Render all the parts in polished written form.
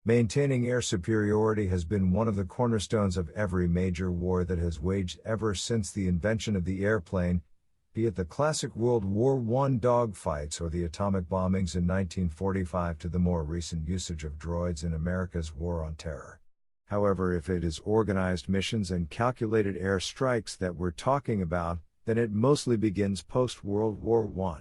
Maintaining air superiority has been one of the cornerstones of every major war that has waged ever since the invention of the airplane, be it the classic World War I dogfights or the atomic bombings in 1945 to the more recent usage of droids in America's War on Terror. However, if it is organized missions and calculated air strikes that we're talking about, then it mostly begins post-World War I.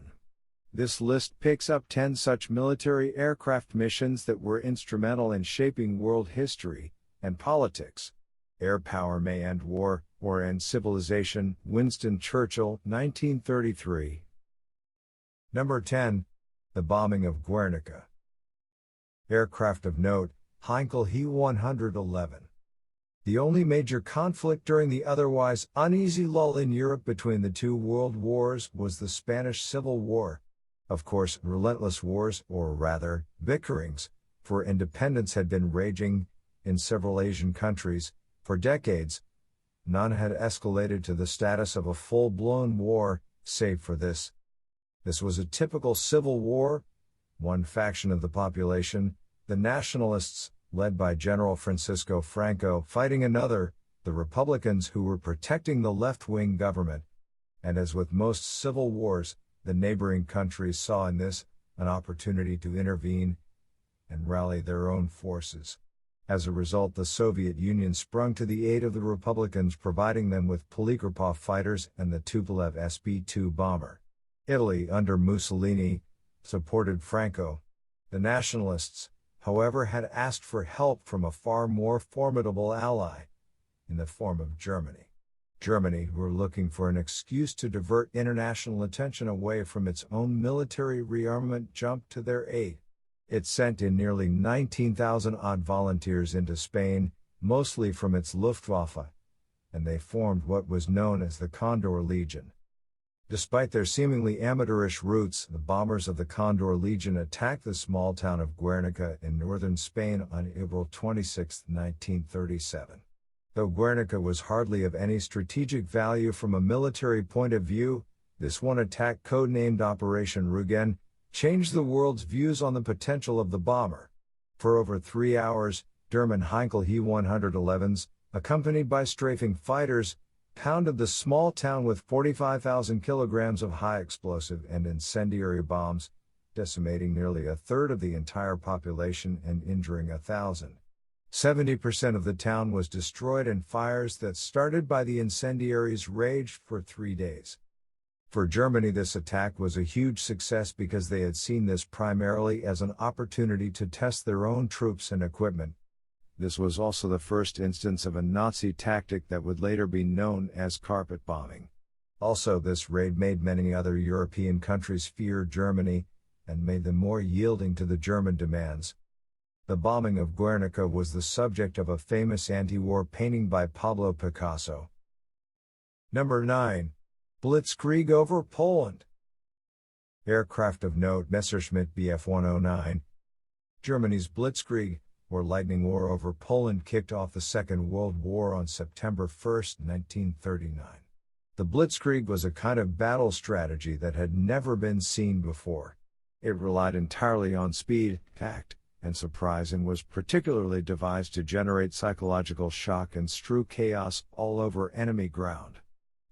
This list picks up 10 such military aircraft missions that were instrumental in shaping world history and politics. Air power may end war, or end civilization. Winston Churchill, 1933. Number 10. The bombing of Guernica. Aircraft of note, Heinkel He-111. The only major conflict during the otherwise uneasy lull in Europe between the two world wars was the Spanish Civil War. Of course, relentless wars, or rather, bickerings, for independence had been raging in several Asian countries for decades. None had escalated to the status of a full-blown war, save for this. This was a typical civil war. One faction of the population, the nationalists, led by General Francisco Franco, fighting another, the Republicans, who were protecting the left-wing government. And as with most civil wars, the neighboring countries saw in this an opportunity to intervene and rally their own forces. As a result, the Soviet Union sprung to the aid of the Republicans, providing them with Polikarpov fighters and the Tupolev SB-2 bomber. Italy, under Mussolini, supported Franco. The nationalists, however, had asked for help from a far more formidable ally, in the form of Germany. Germany, who were looking for an excuse to divert international attention away from its own military rearmament, jumped to their aid. It sent in nearly 19,000 odd volunteers into Spain, mostly from its Luftwaffe, and they formed what was known as the Condor Legion. Despite their seemingly amateurish roots, the bombers of the Condor Legion attacked the small town of Guernica in northern Spain on April 26, 1937. Though Guernica was hardly of any strategic value from a military point of view, this one attack, codenamed Operation Rugen, changed the world's views on the potential of the bomber. For over 3 hours, German Heinkel He-111s, accompanied by strafing fighters, pounded the small town with 45,000 kilograms of high-explosive and incendiary bombs, decimating nearly a third of the entire population and injuring 1,000. 70% of the town was destroyed, and fires that started by the incendiaries raged for 3 days. For Germany, this attack was a huge success because they had seen this primarily as an opportunity to test their own troops and equipment. This was also the first instance of a Nazi tactic that would later be known as carpet bombing. Also, this raid made many other European countries fear Germany, and made them more yielding to the German demands. The bombing of Guernica was the subject of a famous anti-war painting by Pablo Picasso. Number 9. Blitzkrieg over Poland. Aircraft of note, Messerschmitt Bf-109. Germany's Blitzkrieg, or lightning war over Poland, kicked off the Second World War on September 1, 1939. The Blitzkrieg was a kind of battle strategy that had never been seen before. It relied entirely on speed, tact, and surprise, and was particularly devised to generate psychological shock and strew chaos all over enemy ground.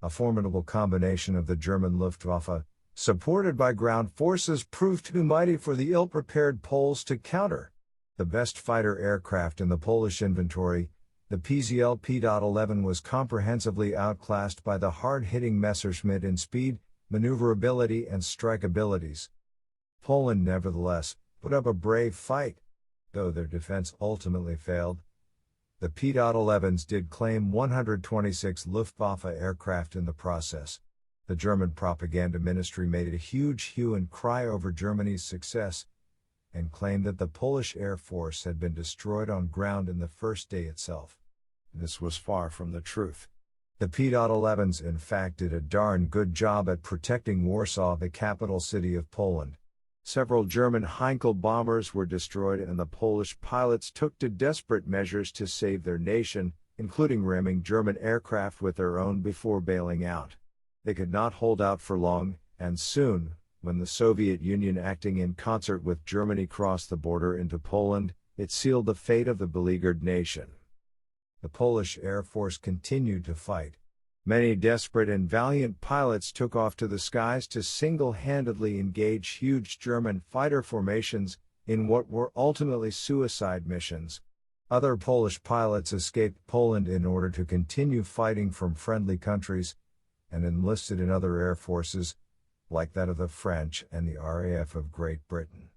A formidable combination of the German Luftwaffe, supported by ground forces, proved too mighty for the ill-prepared Poles to counter. The best fighter aircraft in the Polish inventory, the PZL P.11, was comprehensively outclassed by the hard-hitting Messerschmitt in speed, maneuverability, and strike abilities. Poland, nevertheless, put up a brave fight. Though their defense ultimately failed, the P.11s did claim 126 Luftwaffe aircraft in the process. The German propaganda ministry made a huge hue and cry over Germany's success, and claimed that the Polish Air Force had been destroyed on ground in the first day itself. This was far from the truth. The P.11s in fact did a darn good job at protecting Warsaw, the capital city of Poland. Several German Heinkel bombers were destroyed, and the Polish pilots took to desperate measures to save their nation, including ramming German aircraft with their own before bailing out. They could not hold out for long, and soon, when the Soviet Union, acting in concert with Germany, crossed the border into Poland, It sealed the fate of the beleaguered nation. The Polish Air Force continued to fight. Many desperate and valiant pilots took off to the skies to single-handedly engage huge German fighter formations in what were ultimately suicide missions. Other Polish pilots escaped Poland in order to continue fighting from friendly countries, and enlisted in other air forces, like that of the French and the RAF of Great Britain.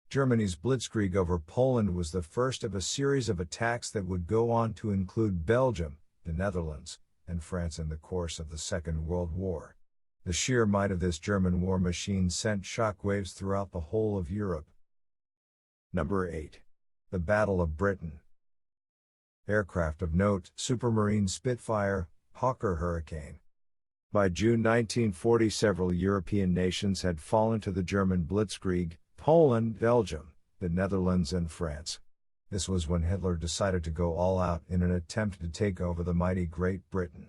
Germany's Blitzkrieg over Poland was the first of a series of attacks that would go on to include Belgium, the Netherlands, and France in the course of the Second World War. The sheer might of this German war machine sent shockwaves throughout the whole of Europe. Number 8. The Battle of Britain. Aircraft of note: Supermarine Spitfire, Hawker Hurricane. By June 1940, several European nations had fallen to the German Blitzkrieg: Poland, Belgium, the Netherlands and France. This was when Hitler decided to go all out in an attempt to take over the mighty Great Britain.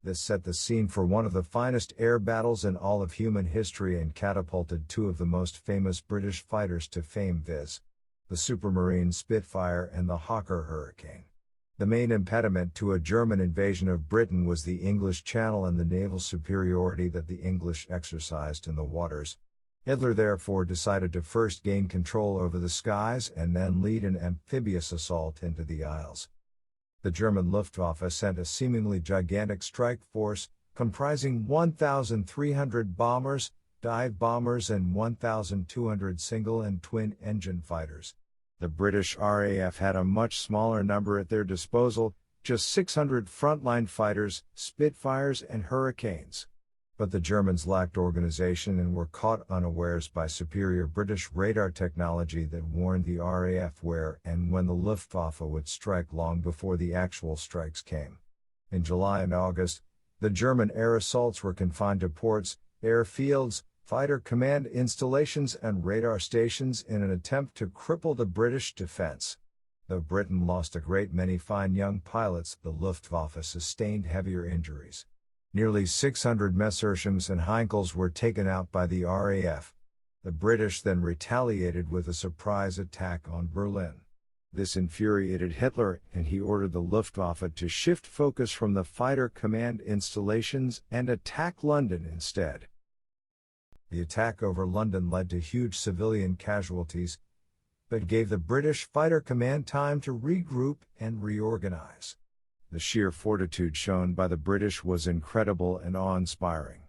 This set the scene for one of the finest air battles in all of human history and catapulted two of the most famous British fighters to fame, viz. the Supermarine Spitfire and the Hawker Hurricane. The main impediment to a German invasion of Britain was the English Channel and the naval superiority that the English exercised in the waters. Hitler therefore decided to first gain control over the skies and then lead an amphibious assault into the Isles. The German Luftwaffe sent a seemingly gigantic strike force, comprising 1,300 bombers, dive bombers and 1,200 single and twin-engine fighters. The British RAF had a much smaller number at their disposal, just 600 frontline fighters, Spitfires and Hurricanes. But the Germans lacked organization and were caught unawares by superior British radar technology that warned the RAF where and when the Luftwaffe would strike long before the actual strikes came. In July and August, the German air assaults were confined to ports, airfields, fighter command installations and radar stations in an attempt to cripple the British defense. Though Britain lost a great many fine young pilots, the Luftwaffe sustained heavier injuries. Nearly 600 Messerschmitts and Heinkels were taken out by the RAF. The British then retaliated with a surprise attack on Berlin. This infuriated Hitler, and he ordered the Luftwaffe to shift focus from the fighter command installations and attack London instead. The attack over London led to huge civilian casualties, but gave the British fighter command time to regroup and reorganize. The sheer fortitude shown by the British was incredible and awe-inspiring.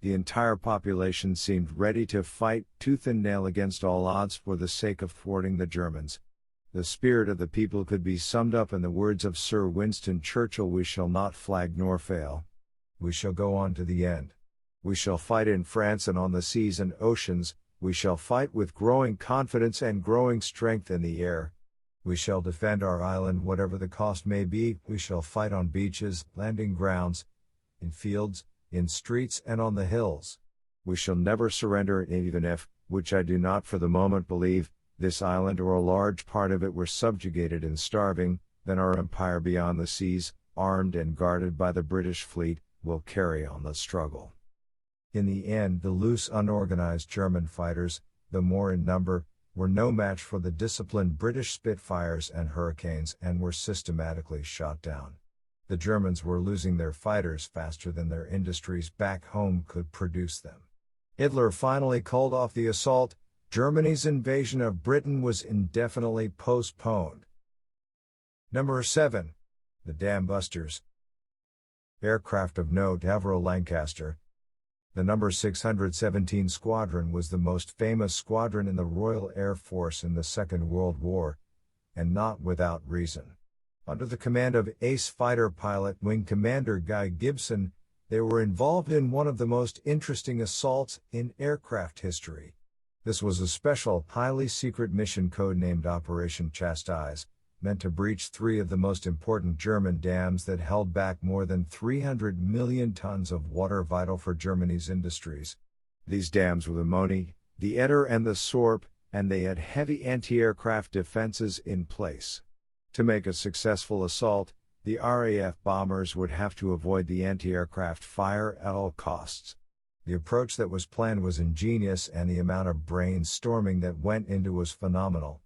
The entire population seemed ready to fight tooth and nail against all odds for the sake of thwarting the Germans. The spirit of the people could be summed up in the words of Sir Winston Churchill: "We shall not flag nor fail. We shall go on to the end. We shall fight in France and on the seas and oceans. We shall fight with growing confidence and growing strength in the air. We shall defend our island whatever the cost may be. We shall fight on beaches, landing grounds, in fields, in streets and on the hills. We shall never surrender, even if, which I do not for the moment believe, this island or a large part of it were subjugated and starving, then our empire beyond the seas, armed and guarded by the British fleet, will carry on the struggle." In the end, the loose, unorganized German fighters, though more in number, were no match for the disciplined British Spitfires and Hurricanes and were systematically shot down. The Germans were losing their fighters faster than their industries back home could produce them. Hitler finally called off the assault. Germany's invasion of Britain was indefinitely postponed. Number 7. The Dam Busters. Aircraft of note: Avro Lancaster. The No. 617 Squadron was the most famous squadron in the Royal Air Force in the Second World War, and not without reason. Under the command of ace fighter pilot Wing Commander Guy Gibson, they were involved in one of the most interesting assaults in aircraft history. This was a special, highly secret mission codenamed Operation Chastise, meant to breach three of the most important German dams that held back more than 300 million tons of water vital for Germany's industries. These dams were the Moni, the Eder and the Sorp, and they had heavy anti-aircraft defenses in place. To make a successful assault, the RAF bombers would have to avoid the anti-aircraft fire at all costs. The approach that was planned was ingenious and the amount of brainstorming that went into was phenomenal.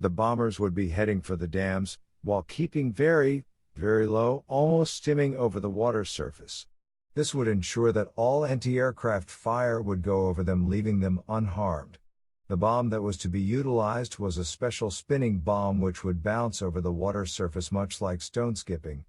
The bombers would be heading for the dams, while keeping very, very low, almost skimming over the water surface. This would ensure that all anti-aircraft fire would go over them, leaving them unharmed. The bomb that was to be utilized was a special spinning bomb which would bounce over the water surface much like stone skipping.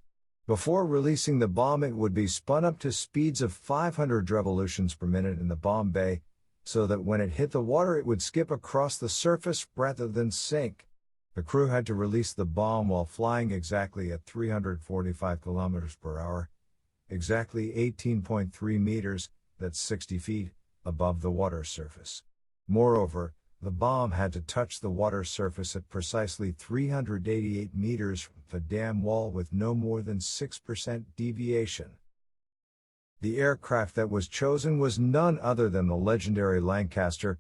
Before releasing the bomb, it would be spun up to speeds of 500 revolutions per minute in the bomb bay, so that when it hit the water it would skip across the surface rather than sink. The crew had to release the bomb while flying exactly at 345 kilometers per hour, exactly 18.3 meters, that's 60 feet, above the water surface. Moreover, the bomb had to touch the water surface at precisely 388 meters from the dam wall with no more than 6% deviation. The aircraft that was chosen was none other than the legendary Lancaster,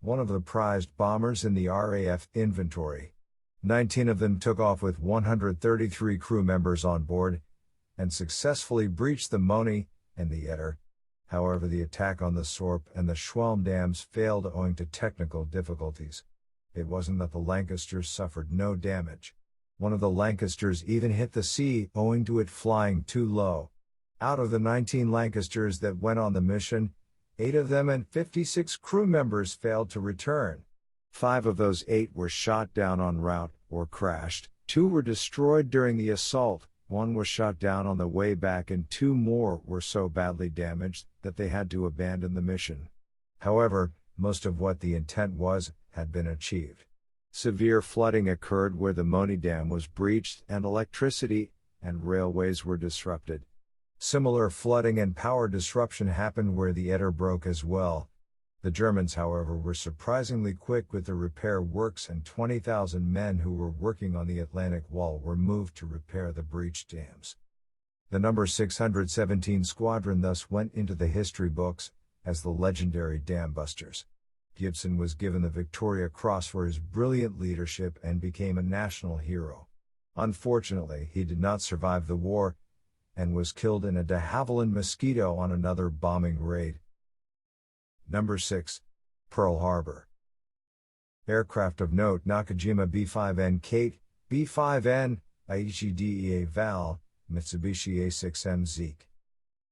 one of the prized bombers in the RAF inventory. 19 of them took off with 133 crew members on board, and successfully breached the Moni and the Etter. However, the attack on the Sorp and the Schwalm dams failed owing to technical difficulties. It wasn't that the Lancasters suffered no damage. One of the Lancasters even hit the sea owing to it flying too low. Out of the 19 Lancasters that went on the mission, 8 of them and 56 crew members failed to return. 5 of those 8 were shot down en route, or crashed, 2 were destroyed during the assault, 1 was shot down on the way back, and 2 more were so badly damaged that they had to abandon the mission. However, most of what the intent was had been achieved. Severe flooding occurred where the Moni Dam was breached and electricity and railways were disrupted. Similar flooding and power disruption happened where the Etter broke as well. The Germans, however, were surprisingly quick with the repair works, and 20,000 men who were working on the Atlantic Wall were moved to repair the breached dams. The number 617 Squadron thus went into the history books as the legendary Dam Busters. Gibson was given the Victoria Cross for his brilliant leadership and became a national hero. Unfortunately, he did not survive the war and was killed in a de Havilland Mosquito on another bombing raid. Number 6. Pearl Harbor. Aircraft of note: Nakajima B-5N Kate, B-5N, Aichi DEA Val, Mitsubishi A-6M Zeke.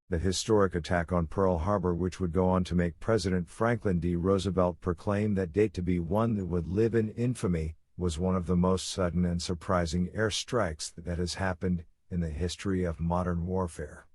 The historic attack on Pearl Harbor, which would go on to make President Franklin D. Roosevelt proclaim that date to be one that would live in infamy, was one of the most sudden and surprising airstrikes that has happened in the history of modern warfare.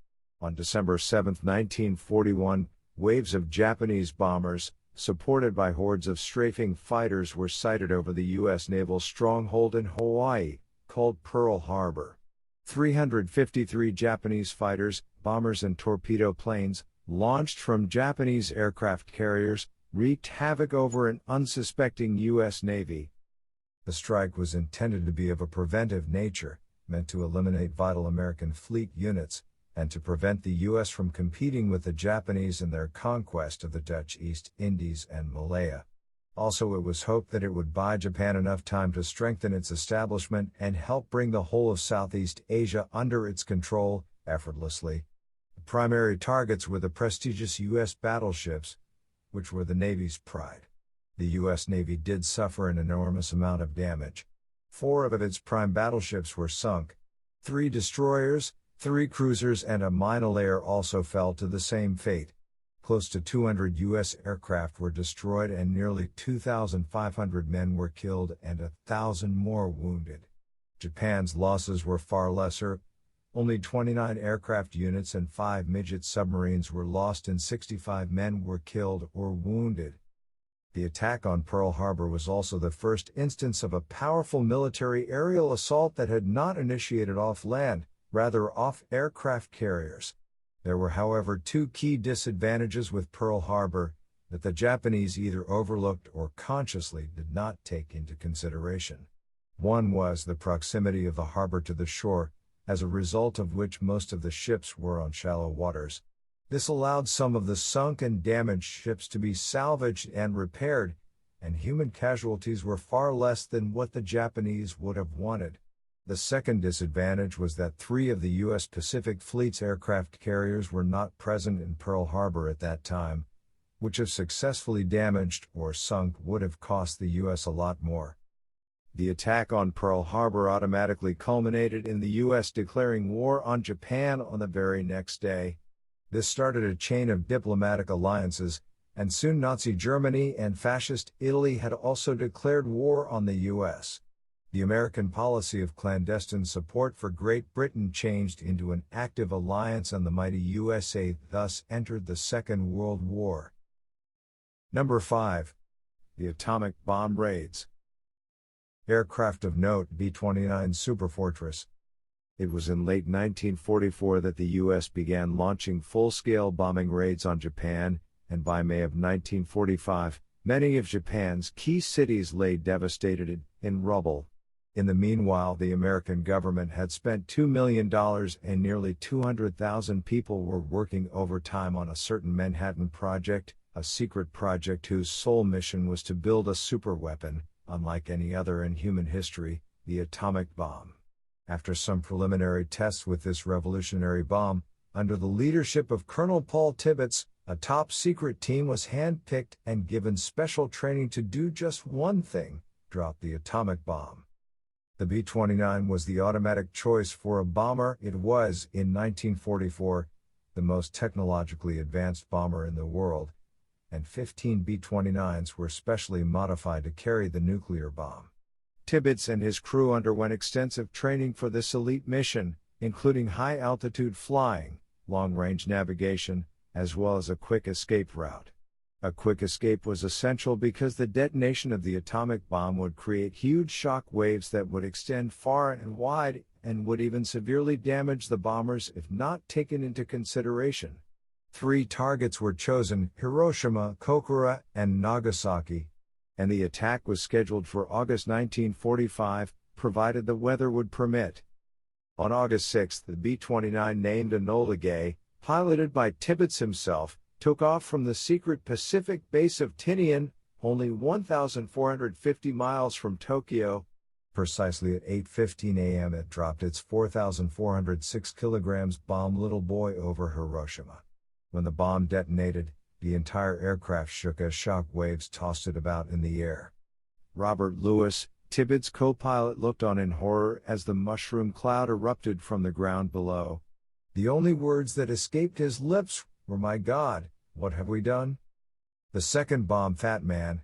On December 7, 1941, waves of Japanese bombers, supported by hordes of strafing fighters, were sighted over the U.S. naval stronghold in Hawaii, called Pearl Harbor. 353 Japanese fighters, bombers and torpedo planes, launched from Japanese aircraft carriers, wreaked havoc over an unsuspecting U.S. Navy. The strike was intended to be of a preventive nature, meant to eliminate vital American fleet units, and to prevent the U.S. from competing with the Japanese in their conquest of the Dutch East Indies and Malaya. Also, it was hoped that it would buy Japan enough time to strengthen its establishment and help bring the whole of Southeast Asia under its control, effortlessly. The primary targets were the prestigious U.S. battleships, which were the Navy's pride. The U.S. Navy did suffer an enormous amount of damage. 4 of its prime battleships were sunk. 3 destroyers, 3 cruisers and a minelayer also fell to the same fate. Close to 200 U.S. aircraft were destroyed and nearly 2,500 men were killed and 1,000 more wounded. Japan's losses were far lesser. Only 29 aircraft units and 5 midget submarines were lost and 65 men were killed or wounded. The attack on Pearl Harbor was also the first instance of a powerful military aerial assault that had not initiated off land, rather off aircraft carriers. There were, however, 2 key disadvantages with Pearl Harbor that the Japanese either overlooked or consciously did not take into consideration. One was the proximity of the harbor to the shore, as a result of which most of the ships were on shallow waters. This allowed some of the sunk and damaged ships to be salvaged and repaired, and human casualties were far less than what the Japanese would have wanted. The second disadvantage was that 3 of the U.S. Pacific Fleet's aircraft carriers were not present in Pearl Harbor at that time, which if successfully damaged or sunk would have cost the U.S. a lot more. The attack on Pearl Harbor automatically culminated in the U.S. declaring war on Japan on the very next day. This started a chain of diplomatic alliances, and soon Nazi Germany and Fascist Italy had also declared war on the U.S. The American policy of clandestine support for Great Britain changed into an active alliance, and the mighty USA thus entered the Second World War. Number 5. The atomic bomb raids. Aircraft of note: B-29 Superfortress. It was in late 1944 that the U.S. began launching full-scale bombing raids on Japan, and by May of 1945, many of Japan's key cities lay devastated in rubble. In the meanwhile, the American government had spent $2 million and nearly 200,000 people were working overtime on a certain Manhattan Project, a secret project whose sole mission was to build a superweapon, unlike any other in human history, the atomic bomb. After some preliminary tests with this revolutionary bomb, under the leadership of Colonel Paul Tibbets, a top-secret team was handpicked and given special training to do just one thing: drop the atomic bomb. The B-29 was the automatic choice for a bomber. It was, in 1944, the most technologically advanced bomber in the world, and 15 B-29s were specially modified to carry the nuclear bomb. Tibbets and his crew underwent extensive training for this elite mission, including high-altitude flying, long-range navigation, as well as a quick escape route. A quick escape was essential because the detonation of the atomic bomb would create huge shock waves that would extend far and wide, and would even severely damage the bombers if not taken into consideration. 3 targets were chosen: Hiroshima, Kokura, and Nagasaki, and the attack was scheduled for August 1945, provided the weather would permit. On August 6, the B-29, named Enola Gay, piloted by Tibbets himself, took off from the secret Pacific base of Tinian, only 1,450 miles from Tokyo. Precisely at 8:15 a.m. it dropped its 4,406 kilograms bomb Little Boy over Hiroshima. When the bomb detonated, the entire aircraft shook as shock waves tossed it about in the air. Robert Lewis, Tibbets' co-pilot, looked on in horror as the mushroom cloud erupted from the ground below. The only words that escaped his lips were, "My God, what have we done?" The second bomb, Fat Man,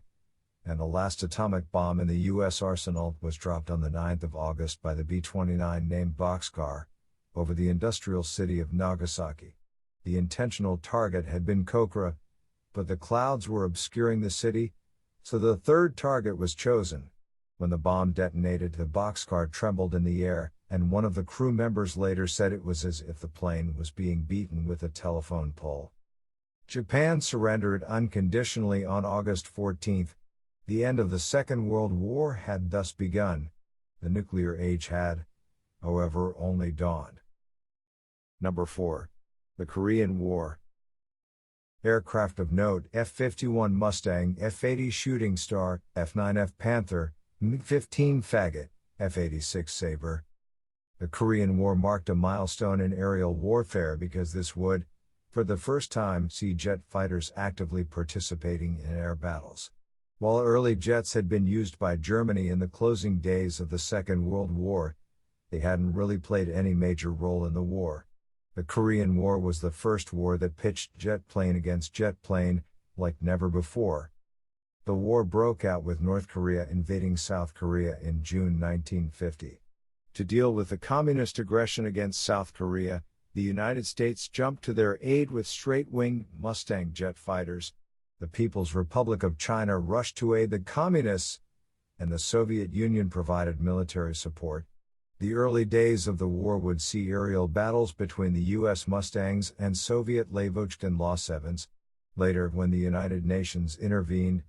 and the last atomic bomb in the U.S. arsenal, was dropped on the 9th of August by the B-29 named Boxcar, over the industrial city of Nagasaki. The intentional target had been Kokura, but the clouds were obscuring the city, so the third target was chosen. When the bomb detonated, the Boxcar trembled in the air, and one of the crew members later said it was as if the plane was being beaten with a telephone pole. Japan surrendered unconditionally on August 14. The end of the Second World War had thus begun. The nuclear age had, however, only dawned. Number 4. The Korean War. Aircraft of note: F-51 Mustang, F-80 Shooting Star, F-9F Panther, MiG-15 Faggot, F-86 Sabre. The Korean War marked a milestone in aerial warfare because this would, for the first time, see jet fighters actively participating in air battles. While early jets had been used by Germany in the closing days of the Second World War, they hadn't really played any major role in the war. The Korean War was the first war that pitched jet plane against jet plane, like never before. The war broke out with North Korea invading South Korea in June 1950. To deal with the communist aggression against South Korea, the United States jumped to their aid with straight-winged Mustang jet fighters. The People's Republic of China rushed to aid the communists, and the Soviet Union provided military support. The early days of the war would see aerial battles between the U.S. Mustangs and Soviet Lavochkin Law-7s. Later, when the United Nations intervened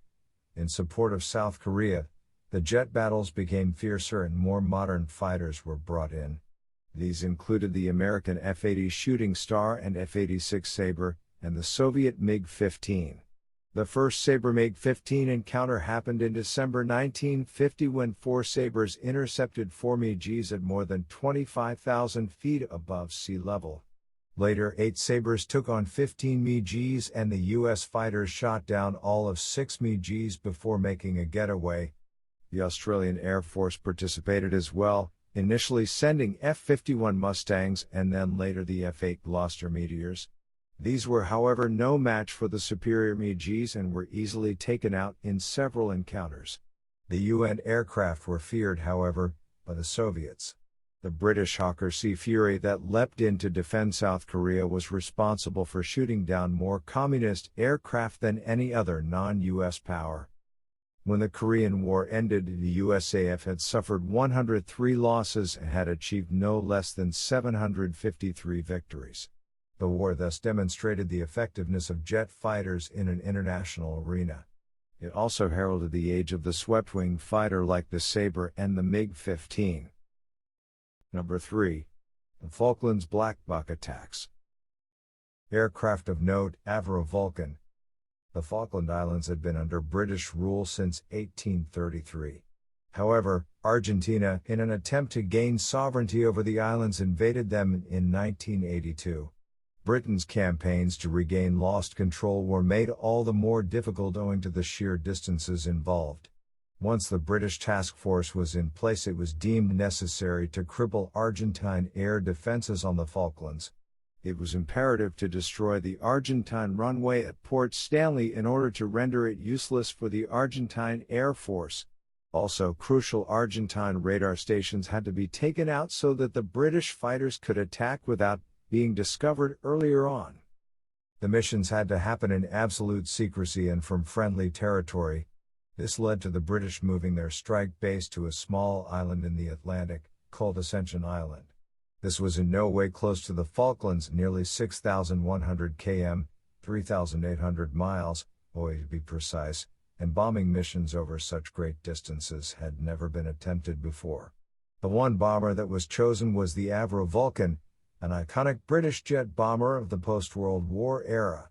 in support of South Korea, the jet battles became fiercer and more modern fighters were brought in. These included the American F-80 Shooting Star and F-86 Sabre, and the Soviet MiG-15. The first Sabre MiG-15 encounter happened in December 1950 when 4 Sabres intercepted 4 MiGs at more than 25,000 feet above sea level. Later, 8 Sabres took on 15 MiGs, and the U.S. fighters shot down all of 6 MiGs before making a getaway. The Australian Air Force participated as well, initially sending F-51 Mustangs and then later the F-8 Gloucester Meteors. These were, however, no match for the superior MiGs and were easily taken out in several encounters. The UN aircraft were feared, however, by the Soviets. The British Hawker Sea Fury that leapt in to defend South Korea was responsible for shooting down more communist aircraft than any other non-US power. When the Korean War ended, the USAF had suffered 103 losses and had achieved no less than 753 victories. The war thus demonstrated the effectiveness of jet fighters in an international arena. It also heralded the age of the swept-wing fighter like the Sabre and the MiG-15. Number 3. The Falklands Black Buck Attacks. Aircraft of note, Avro Vulcan. The Falkland Islands had been under British rule since 1833. However, Argentina, in an attempt to gain sovereignty over the islands, invaded them in 1982. Britain's campaigns to regain lost control were made all the more difficult owing to the sheer distances involved. Once the British task force was in place, it was deemed necessary to cripple Argentine air defenses on the Falklands. It was imperative to destroy the Argentine runway at Port Stanley in order to render it useless for the Argentine Air Force. Also, crucial Argentine radar stations had to be taken out so that the British fighters could attack without being discovered earlier on. The missions had to happen in absolute secrecy and from friendly territory. This led to the British moving their strike base to a small island in the Atlantic, called Ascension Island. This was in no way close to the Falklands, nearly 6,100 km, 3,800 miles, away to be precise, and bombing missions over such great distances had never been attempted before. The one bomber that was chosen was the Avro Vulcan, an iconic British jet bomber of the post-World War era.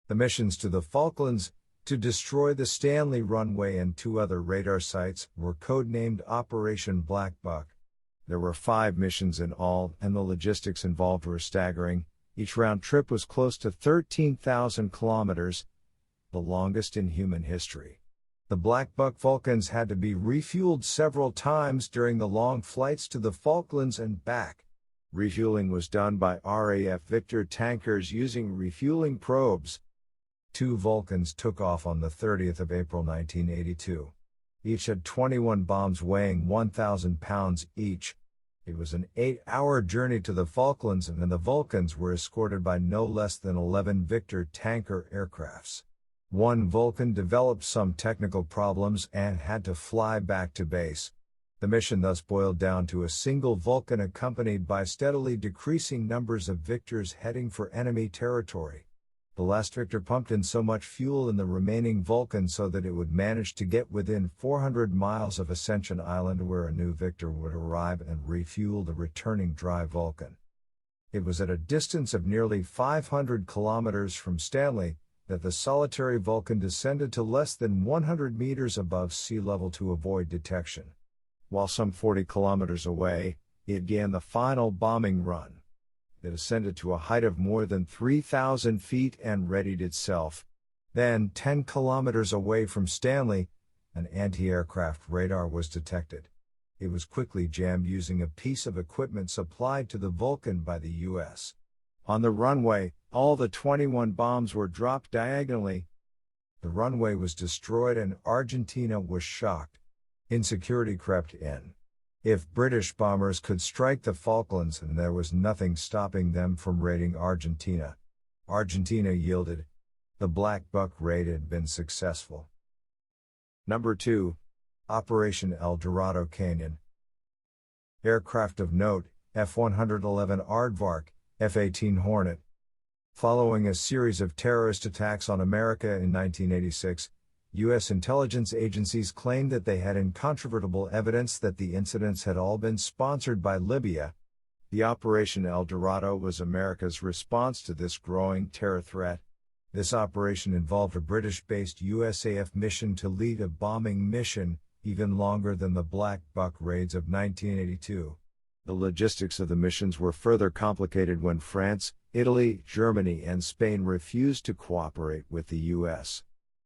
The missions to the Falklands, to destroy the Stanley runway and 2 other radar sites, were codenamed Operation Black Buck. There were 5 missions in all, and the logistics involved were staggering. Each round trip was close to 13,000 kilometers, the longest in human history. The Black Buck Vulcans had to be refueled several times during the long flights to the Falklands and back. Refueling was done by RAF Victor tankers using refueling probes. 2 Vulcans took off on the 30th of April 1982. Each had 21 bombs weighing 1,000 pounds each. It was an 8-hour journey to the Falklands, and the Vulcans were escorted by no less than 11 Victor tanker aircrafts. 1 Vulcan developed some technical problems and had to fly back to base. The mission thus boiled down to a single Vulcan accompanied by steadily decreasing numbers of Victors heading for enemy territory. The last Victor pumped in so much fuel in the remaining Vulcan so that it would manage to get within 400 miles of Ascension Island, where a new Victor would arrive and refuel the returning dry Vulcan. It was at a distance of nearly 500 kilometers from Stanley that the solitary Vulcan descended to less than 100 meters above sea level to avoid detection. While some 40 kilometers away, it began the final bombing run. It ascended to a height of more than 3,000 feet and readied itself. Then, 10 kilometers away from Stanley, an anti-aircraft radar was detected. It was quickly jammed using a piece of equipment supplied to the Vulcan by the U.S. On the runway, all the 21 bombs were dropped diagonally. The runway was destroyed and Argentina was shocked. Insecurity crept in. If British bombers could strike the Falklands, and there was nothing stopping them from raiding Argentina. Argentina yielded. The Black Buck raid had been successful. Number 2. Operation El Dorado Canyon. Aircraft of note, F-111 Aardvark, F-18 Hornet. Following a series of terrorist attacks on America in 1986, U.S. intelligence agencies claimed that they had incontrovertible evidence that the incidents had all been sponsored by Libya. The Operation El Dorado was America's response to this growing terror threat. This operation involved a British-based USAF mission to lead a bombing mission, even longer than the Black Buck raids of 1982. The logistics of the missions were further complicated when France, Italy, Germany, and Spain refused to cooperate with the U.S.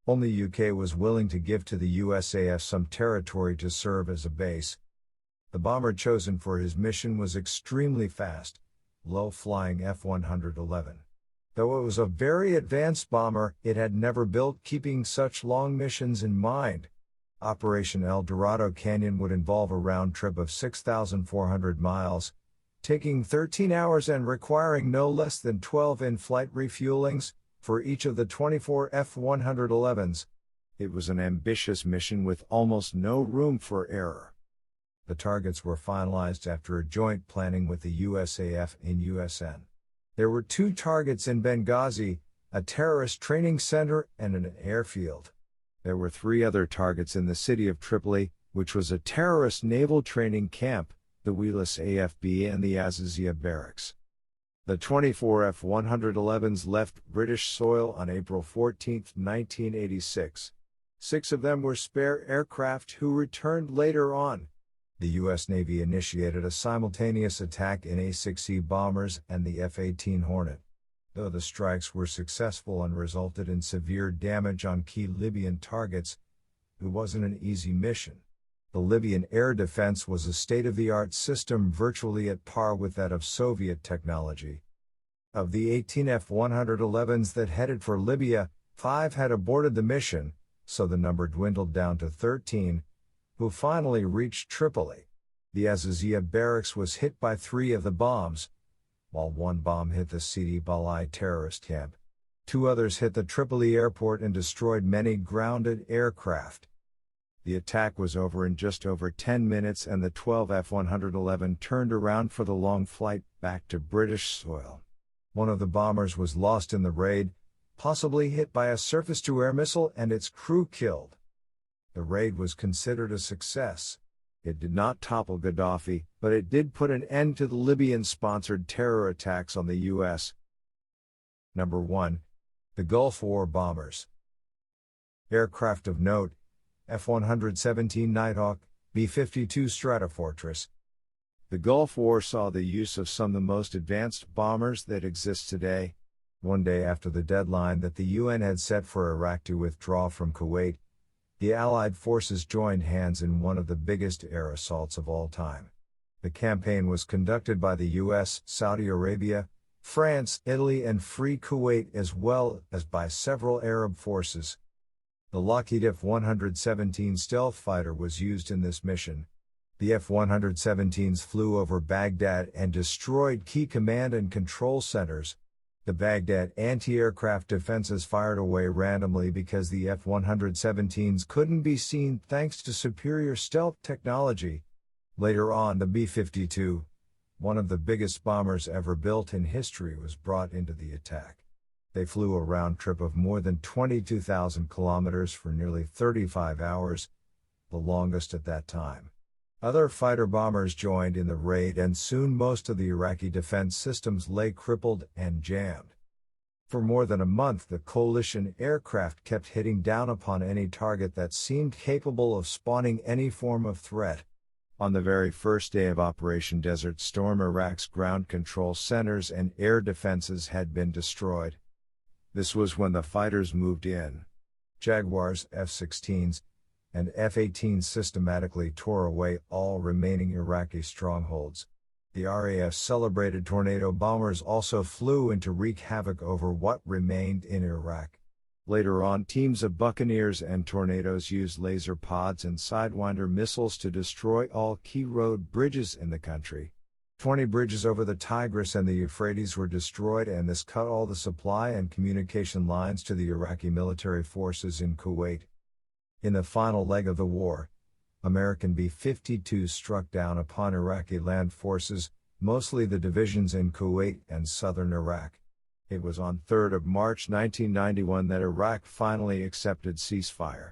Only UK was willing to give to the USAF some territory to serve as a base. The bomber chosen for his mission was extremely fast, low-flying F-111. Though it was a very advanced bomber, it had never built keeping such long missions in mind. Operation El Dorado Canyon would involve a round trip of 6,400 miles, taking 13 hours and requiring no less than 12 in-flight refuelings for each of the 24 F-111s. It was an ambitious mission with almost no room for error. The targets were finalized after a joint planning with the USAF and USN. There were 2 targets in Benghazi, a terrorist training center, and an airfield. There were 3 other targets in the city of Tripoli, which was a terrorist naval training camp, the Wilis AFB and the Azizia barracks. The 24 F-111s left British soil on April 14, 1986. 6 of them were spare aircraft who returned later on. The U.S. Navy initiated a simultaneous attack in A-6E bombers and the F-18 Hornet. Though the strikes were successful and resulted in severe damage on key Libyan targets, it wasn't an easy mission. The Libyan air defense was a state-of-the-art system virtually at par with that of Soviet technology. Of the 18 F-111s that headed for Libya, 5 had aborted the mission, so the number dwindled down to 13, who finally reached Tripoli. The Azizia barracks was hit by 3 of the bombs, while 1 bomb hit the Sidi Balai terrorist camp. 2 others hit the Tripoli airport and destroyed many grounded aircraft. The attack was over in just over 10 minutes and the 12 F-111 turned around for the long flight back to British soil. One of the bombers was lost in the raid, possibly hit by a surface-to-air missile and its crew killed. The raid was considered a success. It did not topple Gaddafi, but it did put an end to the Libyan-sponsored terror attacks on the U.S. Number 1. The Gulf War bombers. Aircraft of note: F-117 Nighthawk, B-52 Stratofortress. The Gulf War saw the use of some of the most advanced bombers that exist today. One day after the deadline that the UN had set for Iraq to withdraw from Kuwait, the Allied forces joined hands in one of the biggest air assaults of all time. The campaign was conducted by the US, Saudi Arabia, France, Italy, and Free Kuwait, as well as by several Arab forces. The Lockheed F-117 stealth fighter was used in this mission. The F-117s flew over Baghdad and destroyed key command and control centers. The Baghdad anti-aircraft defenses fired away randomly because the F-117s couldn't be seen thanks to superior stealth technology. Later on, the B-52, one of the biggest bombers ever built in history, was brought into the attack. They flew a round trip of more than 22,000 kilometers for nearly 35 hours, the longest at that time. Other fighter bombers joined in the raid and soon most of the Iraqi defense systems lay crippled and jammed. For more than a month the coalition aircraft kept hitting down upon any target that seemed capable of spawning any form of threat. On the very first day of Operation Desert Storm, Iraq's ground control centers and air defenses had been destroyed. This was when the fighters moved in. Jaguars, F-16s, and F-18s systematically tore away all remaining Iraqi strongholds. The RAF's celebrated Tornado bombers also flew in to wreak havoc over what remained in Iraq. Later on, teams of Buccaneers and Tornadoes used laser pods and Sidewinder missiles to destroy all key road bridges in the country. 20 bridges over the Tigris and the Euphrates were destroyed, and this cut all the supply and communication lines to the Iraqi military forces in Kuwait. In the final leg of the war, American B-52s struck down upon Iraqi land forces, mostly the divisions in Kuwait and southern Iraq. It was on 3 March 1991 that Iraq finally accepted ceasefire.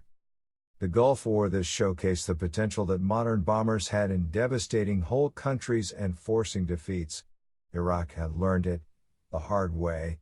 The Gulf War thus showcased the potential that modern bombers had in devastating whole countries and forcing defeats. Iraq had learned it the hard way.